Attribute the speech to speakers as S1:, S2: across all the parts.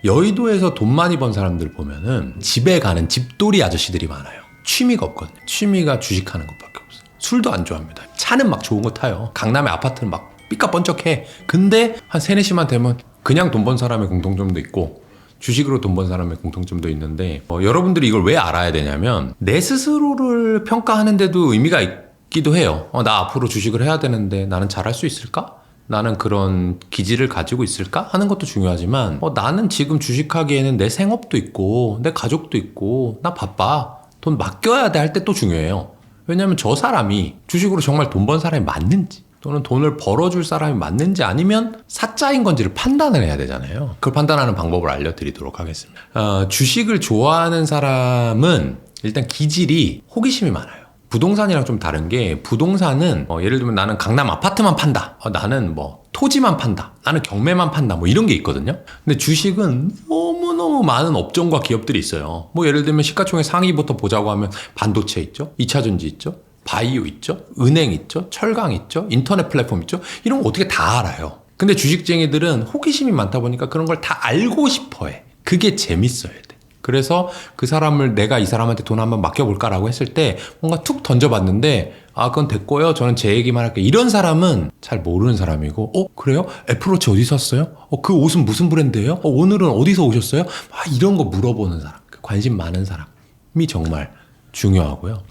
S1: 여의도에서 돈 많이 번 사람들 보면은 집에 가는 집돌이 아저씨들이 많아요. 취미가 없거든요. 취미가 주식하는 것밖에 없어요. 술도 안 좋아합니다. 차는 막 좋은 거 타요. 강남의 아파트는 막 삐까번쩍해. 근데 한 3, 4시만 되면 그냥 돈 번 사람의 공통점도 있고 주식으로 돈 번 사람의 공통점도 있는데 여러분들이 이걸 왜 알아야 되냐면 내 스스로를 평가하는 데도 의미가 있기도 해요. 나 앞으로 주식을 해야 되는데 나는 잘할 수 있을까? 나는 그런 기질을 가지고 있을까? 하는 것도 중요하지만 나는 지금 주식하기에는 내 생업도 있고 내 가족도 있고 나 바빠. 돈 맡겨야 돼 할 때 또 중요해요. 왜냐하면 저 사람이 주식으로 정말 돈 번 사람이 맞는지 또는 돈을 벌어줄 사람이 맞는지 아니면 사짜인 건지를 판단을 해야 되잖아요. 그걸 판단하는 방법을 알려드리도록 하겠습니다. 주식을 좋아하는 사람은 일단 기질이 호기심이 많아요. 부동산이랑 좀 다른 게 부동산은 예를 들면 나는 강남 아파트만 판다. 나는 토지만 판다. 나는 경매만 판다. 이런 게 있거든요. 근데 주식은 너무너무 많은 업종과 기업들이 있어요. 예를 들면 시가총액 상위부터 보자고 하면 반도체 있죠. 2차전지 있죠. 바이오 있죠. 은행 있죠. 철강 있죠. 인터넷 플랫폼 있죠. 이런 거 어떻게 다 알아요. 근데 주식쟁이들은 호기심이 많다 보니까 그런 걸 다 알고 싶어 해. 그게 재밌어야 돼. 그래서 그 사람을 내가 이 사람한테 돈 한번 맡겨볼까라고 했을 때 뭔가 툭 던져봤는데 그건 됐고요. 저는 제 얘기만 할게요. 이런 사람은 잘 모르는 사람이고 그래요? 애플워치 어디서 샀어요? 그 옷은 무슨 브랜드예요? 오늘은 어디서 오셨어요? 이런 거 물어보는 사람, 관심 많은 사람이 정말 중요하고요.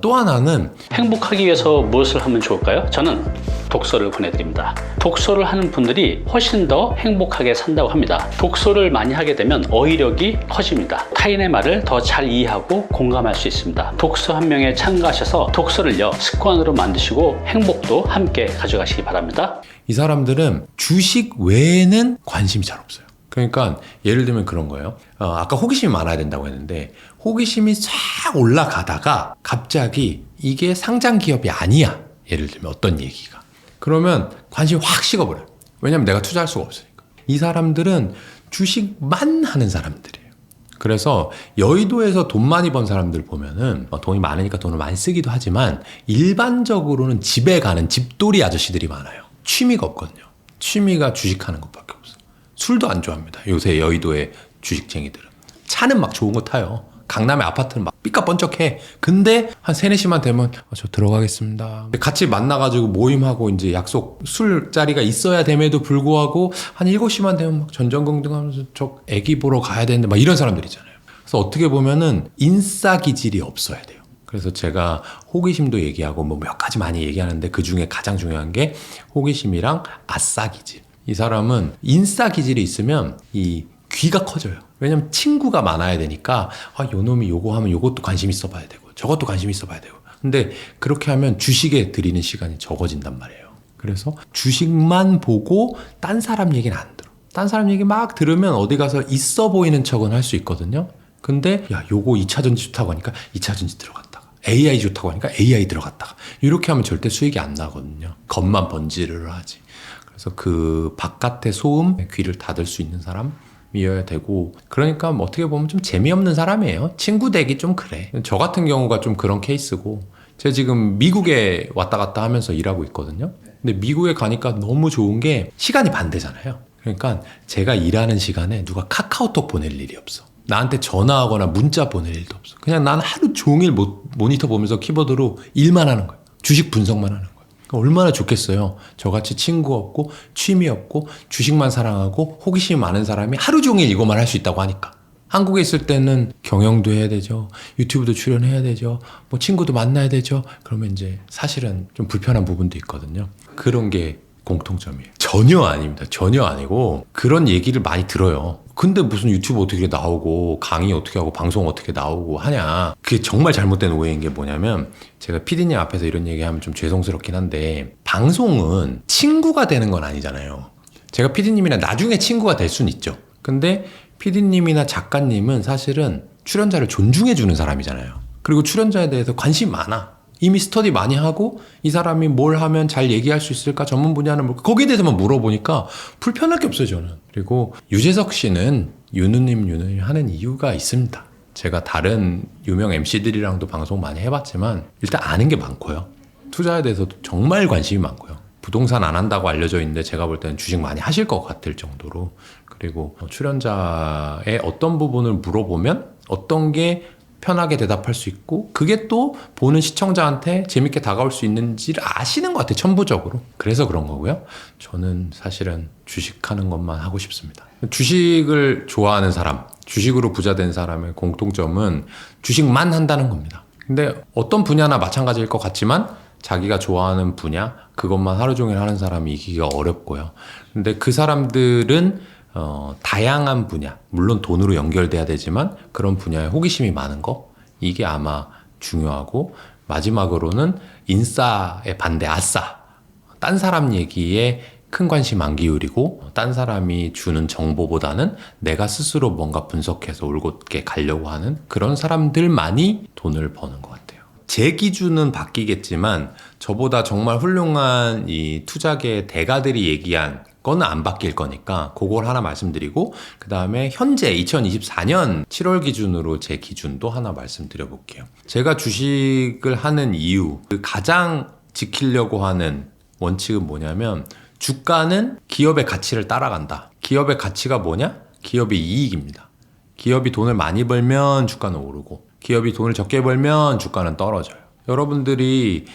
S1: 또 하나는
S2: 행복하기 위해서 무엇을 하면 좋을까요? 저는 독서를 권해드립니다. 독서를 하는 분들이 훨씬 더 행복하게 산다고 합니다. 독서를 많이 하게 되면 어휘력이 커집니다. 타인의 말을 더 잘 이해하고 공감할 수 있습니다. 독서 한 명에 참가하셔서 독서를요 습관으로 만드시고 행복도 함께 가져가시기 바랍니다.
S1: 이 사람들은 주식 외에는 관심이 잘 없어요. 그러니까 예를 들면 그런 거예요. 아까 호기심이 많아야 된다고 했는데 호기심이 싹 올라가다가 갑자기 이게 상장 기업이 아니야. 예를 들면 어떤 얘기가. 그러면 관심이 확 식어버려요. 왜냐면 내가 투자할 수가 없으니까. 이 사람들은 주식만 하는 사람들이에요. 그래서 여의도에서 돈 많이 번 사람들 보면은 돈이 많으니까 돈을 많이 쓰기도 하지만 일반적으로는 집에 가는 집돌이 아저씨들이 많아요. 취미가 없거든요. 취미가 주식하는 것밖에 없어요. 술도 안 좋아합니다. 요새 여의도의 주식쟁이들은. 차는 막 좋은 거 타요. 강남의 아파트는 막 삐까번쩍해. 근데 한 3, 4시만 되면 저 들어가겠습니다. 같이 만나가지고 모임하고 이제 약속 술자리가 있어야 됨에도 불구하고 한 7시만 되면 막 전전긍긍하면서 저 애기 보러 가야 되는데 막 이런 사람들 있잖아요. 그래서 어떻게 보면은 인싸 기질이 없어야 돼요. 그래서 제가 호기심도 얘기하고 몇 가지 많이 얘기하는데 그 중에 가장 중요한 게 호기심이랑 아싸 기질. 이 사람은 인싸 기질이 있으면 이 귀가 커져요. 왜냐면 친구가 많아야 되니까 요 놈이 요거 하면 요것도 관심 있어 봐야 되고 저것도 관심 있어 봐야 되고. 근데 그렇게 하면 주식에 들이는 시간이 적어진단 말이에요. 그래서 주식만 보고 딴 사람 얘기는 안 들어. 딴 사람 얘기 막 들으면 어디 가서 있어 보이는 척은 할 수 있거든요. 근데 요거 2차전지 좋다고 하니까 2차전지 들어갔다가 AI 좋다고 하니까 AI 들어갔다가 이렇게 하면 절대 수익이 안 나거든요. 겉만 번지르르 하지. 그래서 그 바깥의 소음 귀를 닫을 수 있는 사람이어야 되고 그러니까 어떻게 보면 좀 재미없는 사람이에요. 친구 되기 좀 그래. 저 같은 경우가 좀 그런 케이스고 제가 지금 미국에 왔다 갔다 하면서 일하고 있거든요. 근데 미국에 가니까 너무 좋은 게 시간이 반대잖아요. 그러니까 제가 일하는 시간에 누가 카카오톡 보낼 일이 없어. 나한테 전화하거나 문자 보낼 일도 없어. 그냥 난 하루 종일 모니터 보면서 키보드로 일만 하는 거예요. 주식 분석만 하는 거예요. 얼마나 좋겠어요. 저같이 친구 없고 취미 없고 주식만 사랑하고 호기심이 많은 사람이 하루 종일 이것만 할 수 있다고 하니까. 한국에 있을 때는 경영도 해야 되죠. 유튜브도 출연해야 되죠. 친구도 만나야 되죠. 그러면 이제 사실은 좀 불편한 부분도 있거든요. 그런 게 공통점이에요. 전혀 아닙니다. 전혀 아니고 그런 얘기를 많이 들어요. 근데 무슨 유튜브 어떻게 나오고 강의 어떻게 하고 방송 어떻게 나오고 하냐. 그게 정말 잘못된 오해인 게 뭐냐면 제가 PD님 앞에서 이런 얘기하면 좀 죄송스럽긴 한데 방송은 친구가 되는 건 아니잖아요. 제가 PD님이랑 나중에 친구가 될 수는 있죠. 근데 PD님이나 작가님은 사실은 출연자를 존중해 주는 사람이잖아요. 그리고 출연자에 대해서 관심이 많아. 이미 스터디 많이 하고 이 사람이 뭘 하면 잘 얘기할 수 있을까? 전문 분야는 뭘까? 거기에 대해서만 물어보니까 불편할 게 없어요, 저는. 그리고 유재석 씨는 유느님 하는 이유가 있습니다. 제가 다른 유명 MC들이랑도 방송 많이 해봤지만 일단 아는 게 많고요. 투자에 대해서도 정말 관심이 많고요. 부동산 안 한다고 알려져 있는데 제가 볼 때는 주식 많이 하실 것 같을 정도로. 그리고 출연자의 어떤 부분을 물어보면 어떤 게 편하게 대답할 수 있고 그게 또 보는 시청자한테 재밌게 다가올 수 있는지를 아시는 것 같아요. 천부적으로. 그래서 그런 거고요. 저는 사실은 주식하는 것만 하고 싶습니다. 주식을 좋아하는 사람, 주식으로 부자 된 사람의 공통점은 주식만 한다는 겁니다. 근데 어떤 분야나 마찬가지일 것 같지만 자기가 좋아하는 분야, 그것만 하루 종일 하는 사람이 이기기가 어렵고요. 근데 그 사람들은 다양한 분야, 물론 돈으로 연결돼야 되지만 그런 분야에 호기심이 많은 거, 이게 아마 중요하고, 마지막으로는 인싸의 반대 아싸. 딴 사람 얘기에 큰 관심 안 기울이고 딴 사람이 주는 정보보다는 내가 스스로 뭔가 분석해서 올곧게 가려고 하는 그런 사람들만이 돈을 버는 것 같아요. 제 기준은 바뀌겠지만 저보다 정말 훌륭한 이 투자계 대가들이 얘기한 거는 안 바뀔 거니까 그걸 하나 말씀드리고, 그 다음에 현재 2024년 7월 기준으로 제 기준도 하나 말씀드려 볼게요. 제가 주식을 하는 이유, 그 가장 지키려고 하는 원칙은 뭐냐면, 주가는 기업의 가치를 따라간다. 기업의 가치가 뭐냐? 기업의 이익입니다. 기업이 돈을 많이 벌면 주가는 오르고, 기업이 돈을 적게 벌면 주가는 떨어져요. 여러분들이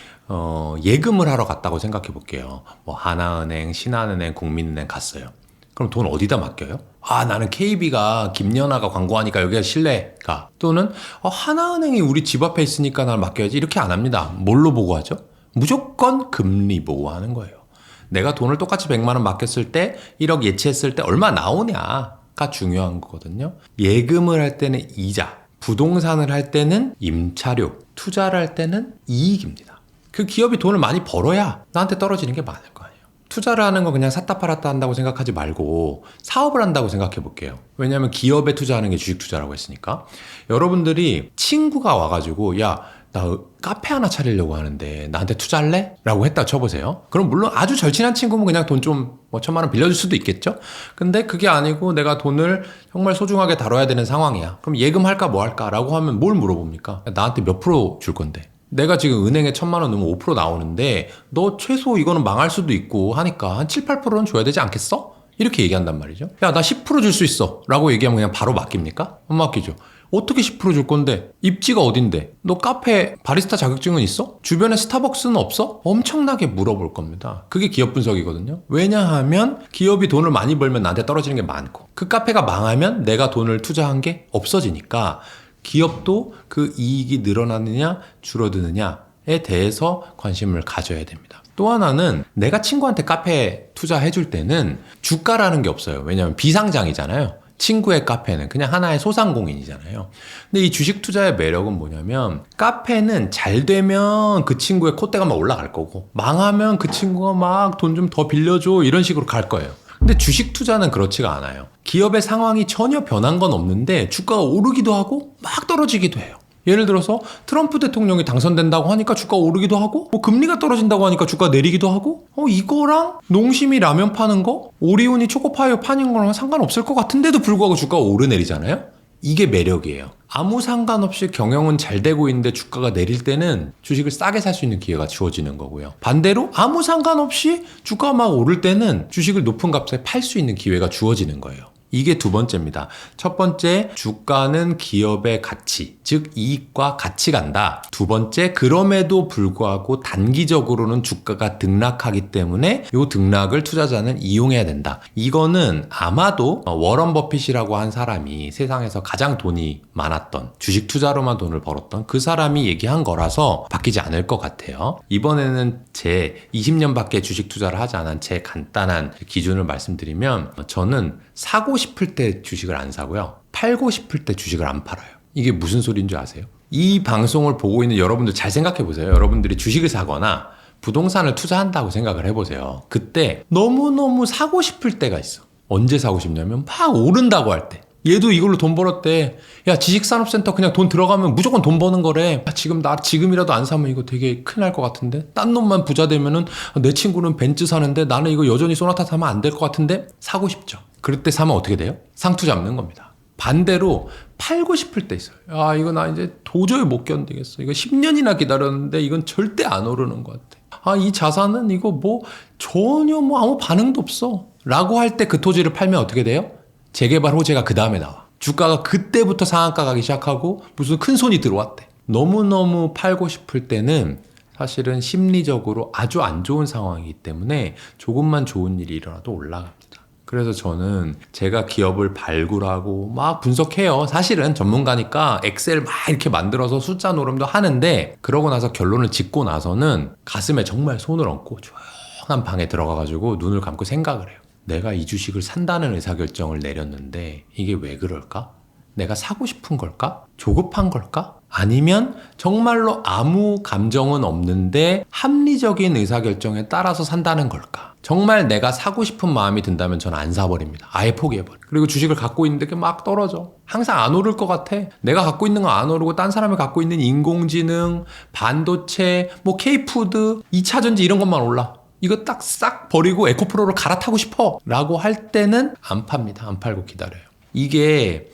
S1: 예금을 하러 갔다고 생각해 볼게요. 뭐 하나은행, 신한은행, 국민은행 갔어요. 그럼 돈 어디다 맡겨요? 아, 나는 KB가 김연아가 광고하니까 여기가 신뢰가. 또는 하나은행이 우리 집 앞에 있으니까 날 맡겨야지. 이렇게 안 합니다. 뭘로 보고 하죠? 무조건 금리 보고 하는 거예요. 내가 돈을 똑같이 100만 원 맡겼을 때 1억 예치했을 때 얼마 나오냐가 중요한 거거든요. 예금을 할 때는 이자, 부동산을 할 때는 임차료, 투자를 할 때는 이익입니다. 그 기업이 돈을 많이 벌어야 나한테 떨어지는 게 많을 거 아니에요. 투자를 하는 거 그냥 샀다 팔았다 한다고 생각하지 말고 사업을 한다고 생각해 볼게요. 왜냐하면 기업에 투자하는 게 주식 투자라고 했으니까. 여러분들이 친구가 와가지고 야, 나 카페 하나 차리려고 하는데 나한테 투자할래? 라고 했다 쳐보세요. 그럼 물론 아주 절친한 친구면 그냥 돈 좀 뭐 1,000만 원 빌려줄 수도 있겠죠. 근데 그게 아니고 내가 돈을 정말 소중하게 다뤄야 되는 상황이야. 그럼 예금할까 뭐 할까? 라고 하면 뭘 물어봅니까? 나한테 몇 프로 줄 건데? 내가 지금 은행에 1,000만 원 넣으면 5% 나오는데 너 최소 이거는 망할 수도 있고 하니까 한 7, 8%는 줘야 되지 않겠어? 이렇게 얘기한단 말이죠. 야, 나 10% 줄 수 있어 라고 얘기하면 그냥 바로 맡깁니까? 안 맡기죠. 어떻게 10% 줄 건데? 입지가 어딘데? 너 카페 바리스타 자격증은 있어? 주변에 스타벅스는 없어? 엄청나게 물어볼 겁니다. 그게 기업 분석이거든요. 왜냐하면 기업이 돈을 많이 벌면 나한테 떨어지는 게 많고, 그 카페가 망하면 내가 돈을 투자한 게 없어지니까 기업도 그 이익이 늘어나느냐 줄어드느냐에 대해서 관심을 가져야 됩니다. 또 하나는 내가 친구한테 카페 투자해 줄 때는 주가라는 게 없어요. 왜냐하면 비상장이잖아요. 친구의 카페는 그냥 하나의 소상공인이잖아요. 근데 이 주식 투자의 매력은 뭐냐면, 카페는 잘 되면 그 친구의 콧대가 막 올라갈 거고, 망하면 그 친구가 막 돈 좀 더 빌려줘 이런 식으로 갈 거예요. 근데 주식 투자는 그렇지가 않아요. 기업의 상황이 전혀 변한 건 없는데 주가가 오르기도 하고 막 떨어지기도 해요. 예를 들어서 트럼프 대통령이 당선된다고 하니까 주가 오르기도 하고, 뭐 금리가 떨어진다고 하니까 주가 내리기도 하고, 이거랑 농심이 라면 파는 거, 오리온이 초코파이어 파는 거랑 상관없을 것 같은데도 불구하고 주가가 오르내리잖아요. 이게 매력이에요. 아무 상관없이 경영은 잘 되고 있는데 주가가 내릴 때는 주식을 싸게 살 수 있는 기회가 주어지는 거고요. 반대로 아무 상관없이 주가가 막 오를 때는 주식을 높은 값에 팔 수 있는 기회가 주어지는 거예요. 이게 두 번째입니다. 첫 번째, 주가는 기업의 가치, 즉 이익과 같이 간다. 두 번째, 그럼에도 불구하고 단기적으로는 주가가 등락하기 때문에 이 등락을 투자자는 이용해야 된다. 이거는 아마도 워런 버핏이라고 한 사람이 세상에서 가장 돈이 많았던, 주식 투자로만 돈을 벌었던 그 사람이 얘기한 거라서 바뀌지 않을 것 같아요. 이번에는 제 20년밖에 주식 투자를 하지 않은 제 간단한 기준을 말씀드리면, 저는 사고 싶을 때 주식을 안 사고요, 팔고 싶을 때 주식을 안 팔아요. 이게 무슨 소리인 줄 아세요? 이 방송을 보고 있는 여러분들 잘 생각해 보세요. 여러분들이 주식을 사거나 부동산을 투자한다고 생각을 해보세요. 그때 너무너무 사고 싶을 때가 있어. 언제 사고 싶냐면 막 오른다고 할 때. 얘도 이걸로 돈 벌었대. 야, 지식산업센터 그냥 돈 들어가면 무조건 돈 버는 거래. 야, 지금이라도 안 사면 이거 되게 큰일 날 것 같은데? 딴 놈만 부자 되면은 내 친구는 벤츠 사는데 나는 이거 여전히 소나타 사면 안 될 것 같은데? 사고 싶죠. 그럴 때 사면 어떻게 돼요? 상투 잡는 겁니다. 반대로 팔고 싶을 때 있어요. 야, 이거 나 이제 도저히 못 견디겠어. 이거 10년이나 기다렸는데 이건 절대 안 오르는 것 같아. 이 자산은 이거 뭐 전혀 뭐 아무 반응도 없어. 라고 할 때 그 토지를 팔면 어떻게 돼요? 재개발 호재가 그 다음에 나와. 주가가 그때부터 상한가 가기 시작하고 무슨 큰 손이 들어왔대. 너무너무 팔고 싶을 때는 사실은 심리적으로 아주 안 좋은 상황이기 때문에 조금만 좋은 일이 일어나도 올라갑니다. 그래서 저는 제가 기업을 발굴하고 막 분석해요. 사실은 전문가니까 엑셀 막 이렇게 만들어서 숫자 노름도 하는데 그러고 나서 결론을 짓고 나서는 가슴에 정말 손을 얹고 조용한 방에 들어가가지고 눈을 감고 생각을 해요. 내가 이 주식을 산다는 의사결정을 내렸는데 이게 왜 그럴까? 내가 사고 싶은 걸까? 조급한 걸까? 아니면 정말로 아무 감정은 없는데 합리적인 의사결정에 따라서 산다는 걸까? 정말 내가 사고 싶은 마음이 든다면 저는 안 사버립니다. 아예 포기해버려. 그리고 주식을 갖고 있는데 그게 막 떨어져. 항상 안 오를 것 같아. 내가 갖고 있는 거 안 오르고 딴 사람이 갖고 있는 인공지능, 반도체, 뭐 K푸드, 2차전지 이런 것만 올라. 이거 딱 싹 버리고 에코프로를 갈아타고 싶어 라고 할 때는 안 팝니다. 안 팔고 기다려요. 이게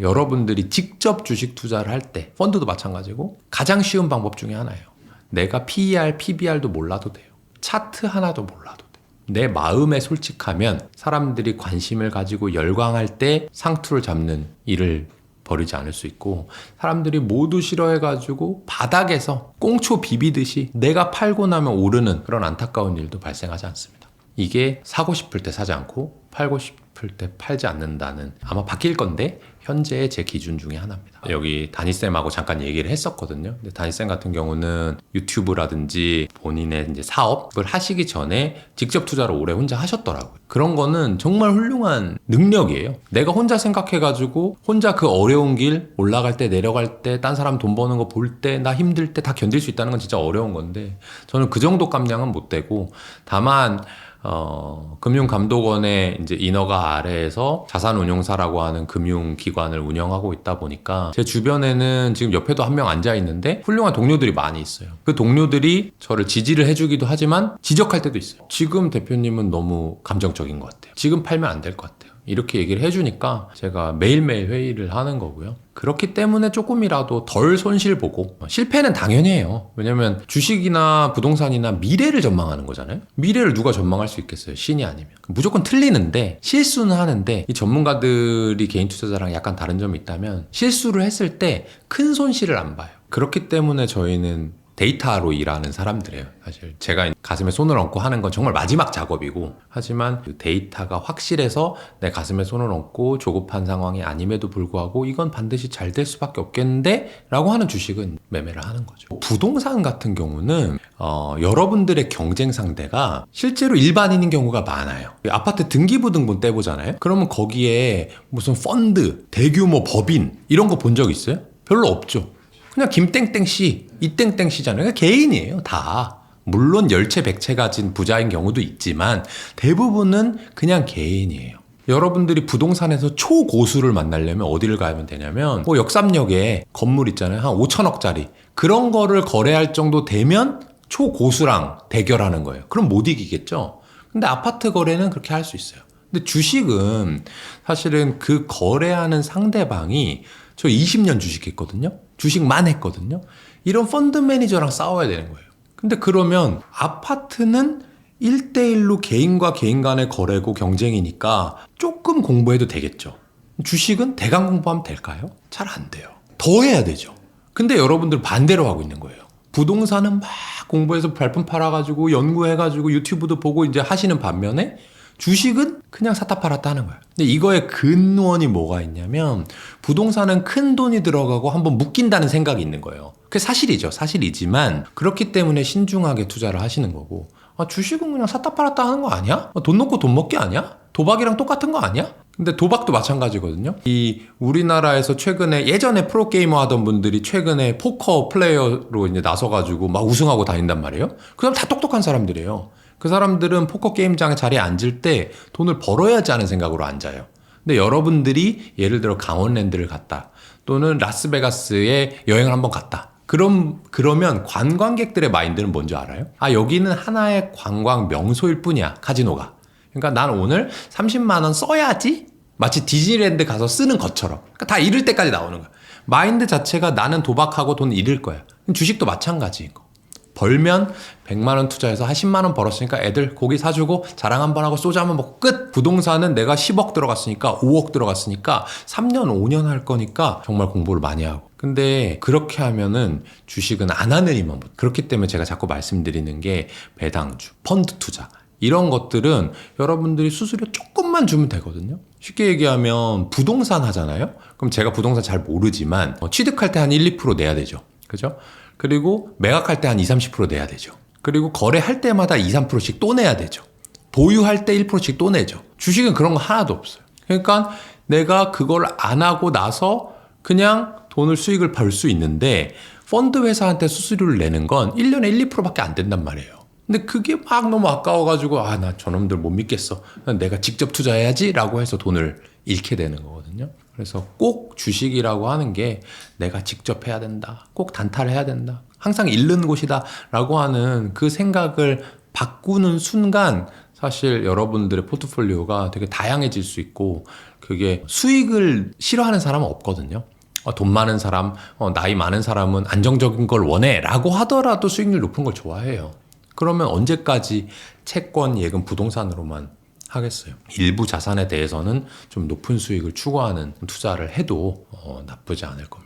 S1: 여러분들이 직접 주식 투자를 할 때 펀드도 마찬가지고 가장 쉬운 방법 중에 하나예요. 내가 PER, PBR도 몰라도 돼요. 차트 하나도 몰라도 돼요. 내 마음에 솔직하면 사람들이 관심을 가지고 열광할 때 상투를 잡는 일을 버리지 않을 수 있고 사람들이 모두 싫어해가지고 바닥에서 꽁초 비비듯이 내가 팔고 나면 오르는 그런 안타까운 일도 발생하지 않습니다. 이게 사고 싶을 때 사지 않고 팔고 싶을 때 팔지 않는다는 아마 바뀔 건데 현재의 제 기준 중에 하나입니다. 여기 다니쌤하고 잠깐 얘기를 했었거든요. 근데 다니쌤 같은 경우는 유튜브라든지 본인의 이제 사업을 하시기 전에 직접 투자를 오래 혼자 하셨더라고요. 그런 거는 정말 훌륭한 능력이에요. 내가 혼자 생각해가지고 혼자 그 어려운 길 올라갈 때 내려갈 때 딴 사람 돈 버는 거 볼 때 나 힘들 때 다 견딜 수 있다는 건 진짜 어려운 건데 저는 그 정도 감량은 못 되고 다만 금융감독원의 이제 인허가 아래에서 자산운용사라고 하는 금융기관을 운영하고 있다 보니까 제 주변에는 지금 옆에도 한 명 앉아 있는데 훌륭한 동료들이 많이 있어요. 그 동료들이 저를 지지를 해주기도 하지만 지적할 때도 있어요. 지금 대표님은 너무 감정적인 것 같아요. 지금 팔면 안 될 것 같아요. 이렇게 얘기를 해주니까 제가 매일매일 회의를 하는 거고요. 그렇기 때문에 조금이라도 덜 손실 보고 실패는 당연히 해요. 왜냐면 주식이나 부동산이나 미래를 전망하는 거잖아요. 미래를 누가 전망할 수 있겠어요? 신이 아니면. 무조건 틀리는데 실수는 하는데 이 전문가들이 개인 투자자랑 약간 다른 점이 있다면 실수를 했을 때 큰 손실을 안 봐요. 그렇기 때문에 저희는 데이터로 일하는 사람들이에요. 사실 제가 가슴에 손을 얹고 하는 건 정말 마지막 작업이고 하지만 그 데이터가 확실해서 내 가슴에 손을 얹고 조급한 상황이 아님에도 불구하고 이건 반드시 잘 될 수밖에 없겠는데 라고 하는 주식은 매매를 하는 거죠. 부동산 같은 경우는 여러분들의 경쟁 상대가 실제로 일반인인 경우가 많아요. 아파트 등기부등본 떼보잖아요. 그러면 거기에 무슨 펀드, 대규모 법인 이런 거 본 적 있어요? 별로 없죠. 그냥 김땡땡씨, 이땡땡씨잖아요. 그냥 개인이에요, 다. 물론 열채, 백채 가진 부자인 경우도 있지만 대부분은 그냥 개인이에요. 여러분들이 부동산에서 초고수를 만나려면 어디를 가면 되냐면 뭐 역삼역에 건물 있잖아요. 한 5천억짜리. 그런 거를 거래할 정도 되면 초고수랑 대결하는 거예요. 그럼 못 이기겠죠? 근데 아파트 거래는 그렇게 할 수 있어요. 근데 주식은 사실은 그 거래하는 상대방이 저 20년 주식했거든요. 주식만 했거든요. 이런 펀드 매니저랑 싸워야 되는 거예요. 근데 그러면 아파트는 1대1로 개인과 개인 간의 거래고 경쟁이니까 조금 공부해도 되겠죠. 주식은 대강 공부하면 될까요? 잘 안 돼요. 더 해야 되죠. 근데 여러분들 반대로 하고 있는 거예요. 부동산은 막 공부해서 발품 팔아가지고 연구해가지고 유튜브도 보고 이제 하시는 반면에 주식은 그냥 샀다 팔았다 하는 거예요. 근데 이거의 근원이 뭐가 있냐면 부동산은 큰 돈이 들어가고 한번 묶인다는 생각이 있는 거예요. 그게 사실이죠. 사실이지만 그렇기 때문에 신중하게 투자를 하시는 거고 주식은 그냥 샀다 팔았다 하는 거 아니야? 돈 놓고 돈 먹기 아니야? 도박이랑 똑같은 거 아니야? 근데 도박도 마찬가지거든요. 이 우리나라에서 최근에 예전에 프로게이머 하던 분들이 최근에 포커 플레이어로 이제 나서가지고 막 우승하고 다닌단 말이에요. 그 사람 다 똑똑한 사람들이에요. 그 사람들은 포커 게임장에 자리에 앉을 때 돈을 벌어야지 하는 생각으로 앉아요. 근데 여러분들이 예를 들어 강원랜드를 갔다 또는 라스베가스에 여행을 한번 갔다. 그러면 관광객들의 마인드는 뭔지 알아요? 여기는 하나의 관광 명소일 뿐이야, 카지노가. 그러니까 난 오늘 30만 원 써야지? 마치 디즈니랜드 가서 쓰는 것처럼. 그러니까 다 잃을 때까지 나오는 거야. 마인드 자체가 나는 도박하고 돈 잃을 거야. 주식도 마찬가지인 거. 벌면 100만 원 투자해서 한 10만 원 벌었으니까 애들 고기 사주고 자랑 한번 하고 소주 한번 먹고 끝. 부동산은 내가 10억 들어갔으니까 5억 들어갔으니까 3년 5년 할 거니까 정말 공부를 많이 하고. 근데 그렇게 하면은 주식은 안 하는 이만 못. 그렇기 때문에 제가 자꾸 말씀드리는 게 배당주, 펀드 투자 이런 것들은 여러분들이 수수료 조금만 주면 되거든요. 쉽게 얘기하면 부동산 하잖아요. 그럼 제가 부동산 잘 모르지만 취득할 때 한 1, 2% 내야 되죠. 그죠? 그리고 매각할 때 한 2, 30% 내야 되죠. 그리고 거래할 때마다 2, 3%씩 또 내야 되죠. 보유할 때 1%씩 또 내죠. 주식은 그런 거 하나도 없어요. 그러니까 내가 그걸 안 하고 나서 그냥 돈을 수익을 벌 수 있는데 펀드 회사한테 수수료를 내는 건 1년에 1, 2%밖에 안 된단 말이에요. 근데 그게 막 너무 아까워가지고 나 저놈들 못 믿겠어. 내가 직접 투자해야지 라고 해서 돈을 잃게 되는 거거든요. 그래서 꼭 주식이라고 하는 게 내가 직접 해야 된다. 꼭 단타를 해야 된다. 항상 잃는 곳이다 라고 하는 그 생각을 바꾸는 순간 사실 여러분들의 포트폴리오가 되게 다양해질 수 있고 그게 수익을 싫어하는 사람은 없거든요. 돈 많은 사람, 나이 많은 사람은 안정적인 걸 원해 라고 하더라도 수익률 높은 걸 좋아해요. 그러면 언제까지 채권, 예금, 부동산으로만 하겠어요. 일부 자산에 대해서는 좀 높은 수익을 추구하는 투자를 해도 나쁘지 않을 겁니다.